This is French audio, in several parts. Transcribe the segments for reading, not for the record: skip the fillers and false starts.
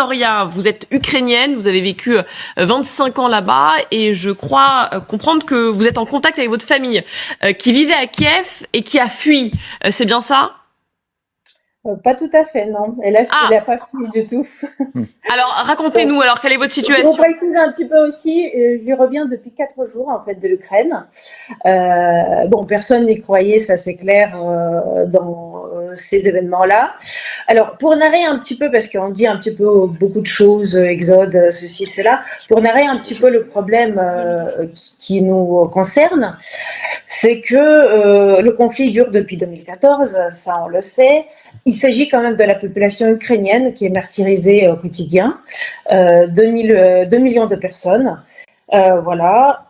Victoria, vous êtes ukrainienne, vous avez vécu 25 ans là-bas et je crois comprendre que vous êtes en contact avec votre famille qui vivait à Kiev et qui a fui. C'est bien ça ? Pas tout à fait, non. Elle a pas fui du tout. Alors, racontez-nous, alors, quelle est votre situation ? Pour préciser un petit peu aussi, j'y reviens depuis 4 jours, en fait, de l'Ukraine. Bon, personne n'y croyait, ça c'est clair, dans ces événements-là. Alors, pour narrer un petit peu, parce qu'on dit un petit peu beaucoup de choses, exode, ceci, cela, pour narrer un petit peu le problème qui nous concerne, c'est que le conflit dure depuis 2014, ça on le sait. Il s'agit quand même de la population ukrainienne qui est martyrisée au quotidien, 2 millions de personnes, voilà.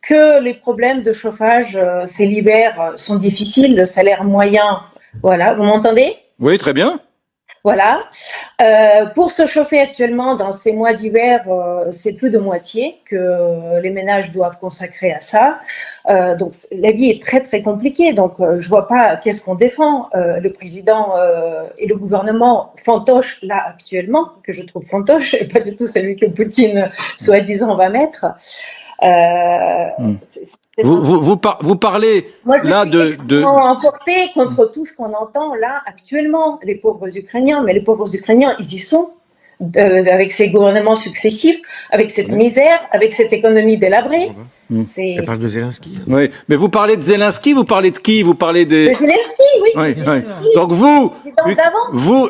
Que les problèmes de chauffage, c'est l'hiver, sont difficiles, le salaire moyen, voilà, vous m'entendez ? Oui, très bien. Voilà. Pour se chauffer actuellement dans ces mois d'hiver, c'est plus de moitié que les ménages doivent consacrer à ça. Donc la vie est très très compliquée. Donc je vois pas qu'est-ce qu'on défend. Le président et le gouvernement fantoche là actuellement, que je trouve fantoche, et pas du tout celui que Poutine soi-disant va mettre. Vous parlez là de emporté contre tout ce qu'on entend là actuellement, les pauvres Ukrainiens, mais les pauvres Ukrainiens, ils y sont, avec ces gouvernements successifs, avec cette misère, avec cette économie délabrée. Elle parle de Zelensky. Oui, mais vous parlez de Zelensky, vous parlez de qui ? Vous parlez des... De Zelensky, oui. Oui. Donc vous,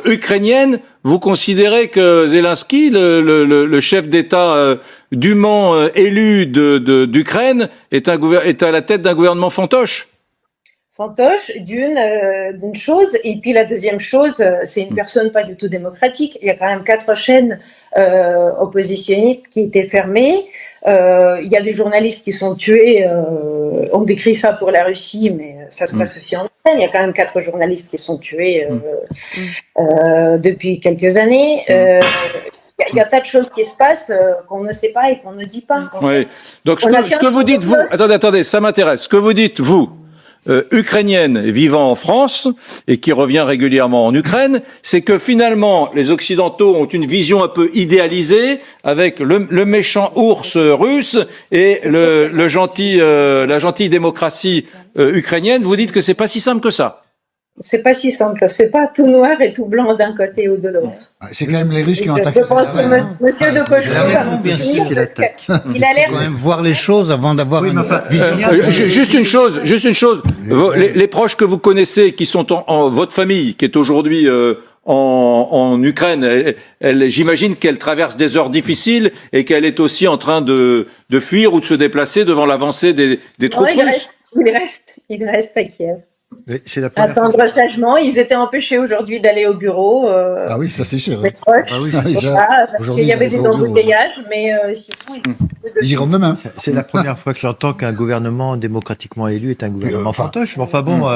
Ukrainienne, vous considérez que Zelensky, le chef d'État dûment élu d'Ukraine, est à la tête d'un gouvernement fantoche ? Fantoche, d'une chose, et puis la deuxième chose, c'est une personne pas du tout démocratique. Il y a quand même 4 chaînes oppositionnistes qui étaient fermées. Il y a des journalistes qui sont tués. On décrit ça pour la Russie, mais ça se passe aussi en Ukraine. Il y a quand même 4 journalistes qui sont tués depuis quelques années. Il y a tas de choses qui se passent qu'on ne sait pas et qu'on ne dit pas. Oui. Donc ce que vous dites, vous... Attendez, ça m'intéresse. Ce que vous dites, vous... ukrainienne vivant en France et qui revient régulièrement en Ukraine, c'est que finalement les Occidentaux ont une vision un peu idéalisée avec le méchant ours russe et la gentille démocratie ukrainienne. Vous dites que c'est pas si simple que ça. C'est pas si simple, c'est pas tout noir et tout blanc d'un côté ou de l'autre. C'est quand même les Russes qui ont attaqué. Je pense que monsieur de Cochereau, bien sûr qu'il attaque. Il a l'air quand même voir les choses avant d'avoir une juste une chose. Les proches que vous connaissez, qui sont en votre famille, qui est aujourd'hui en Ukraine, j'imagine qu'elle traverse des heures difficiles et qu'elle est aussi en train de fuir ou de se déplacer devant l'avancée des troupes russes. Il reste à Kiev. C'est la attendre sagement. Ils étaient empêchés aujourd'hui d'aller au bureau. Ah oui, ça c'est sûr. Parce qu'il y avait des embouteillages, mais sinon... Ils iront demain. C'est la première fois que j'entends qu'un gouvernement démocratiquement élu est un gouvernement fantoche. Mais enfin bon...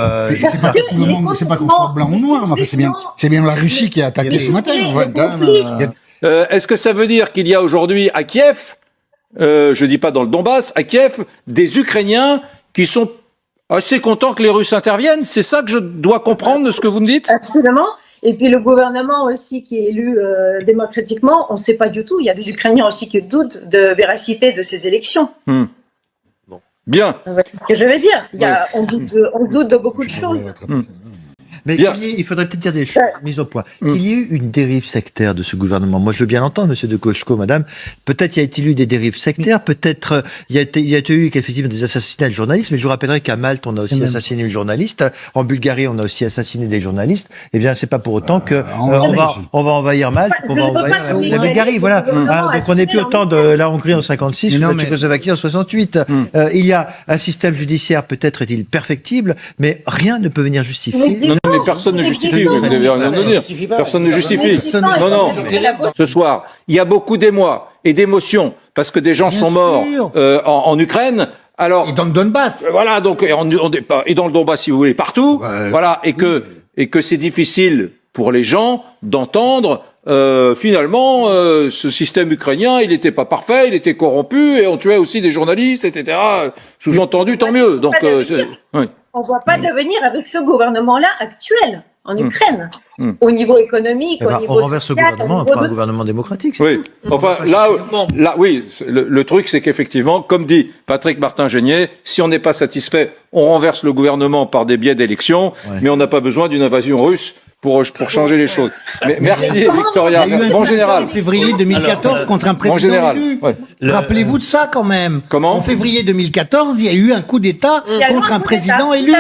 c'est pas qu'on soit blanc ou noir, mais c'est bien la Russie qui a attaqué ce matin. Est-ce que ça veut dire qu'il y a aujourd'hui à Kiev, je dis pas dans le Donbass, à Kiev, des Ukrainiens qui sont assez content que les Russes interviennent, c'est ça que je dois comprendre de ce que vous me dites ? Absolument. Et puis le gouvernement aussi qui est élu démocratiquement, on ne sait pas du tout. Il y a des Ukrainiens aussi qui doutent de véracité de ces élections. Bon. Bien. C'est ce que je veux dire. On doute de beaucoup de choses. Mais il faudrait peut-être dire des choses mises au point. Qu'il y ait eu une dérive sectaire de ce gouvernement. Moi, je veux bien l'entendre, monsieur de Koshko, madame. Peut-être y a-t-il eu des dérives sectaires. Peut-être y a-t-il eu effectivement des assassinats de journalistes. Mais je vous rappellerai qu'à Malte, on a aussi assassiné une journaliste. En Bulgarie, on a aussi assassiné des journalistes. Eh bien, c'est pas pour autant que on va envahir Malte, qu'on va envahir la Bulgarie. Voilà. Donc, on n'est plus au temps de la Hongrie en 56 ou de la Tchécoslovaquie en 68. Il y a un système judiciaire, peut-être est-il perfectible, mais rien ne peut venir justifier. Mais personne ne justifie, vous avez rien à dire. Personne ne justifie. Non. Ce soir, il y a beaucoup d'émoi et d'émotions parce que des gens sont morts en Ukraine. Alors, et dans le Donbass. Voilà, donc et dans le Donbass, si vous voulez, partout. Voilà, et que c'est difficile pour les gens d'entendre. Finalement, ce système ukrainien, il n'était pas parfait, il était corrompu, et on tuait aussi des journalistes, etc. Sous-entendu, tant mieux. Donc, on ne voit pas devenir avec ce gouvernement-là actuel. en Ukraine, au niveau économique, au niveau on renverse social, le gouvernement, on prend un gouvernement démocratique. Oui, enfin là, oui, le truc c'est qu'effectivement, comme dit Patrick Martin-Genier, si on n'est pas satisfait, on renverse le gouvernement par des biais d'élections, mais on n'a pas besoin d'une invasion russe pour changer les choses. Mais merci Victoria. Il y a eu un Bon coup général. d'État en février 2014 contre un président général, élu. ouais. Rappelez-vous de ça quand même. Comment ? En février 2014, il y a eu un coup d'État contre un président élu.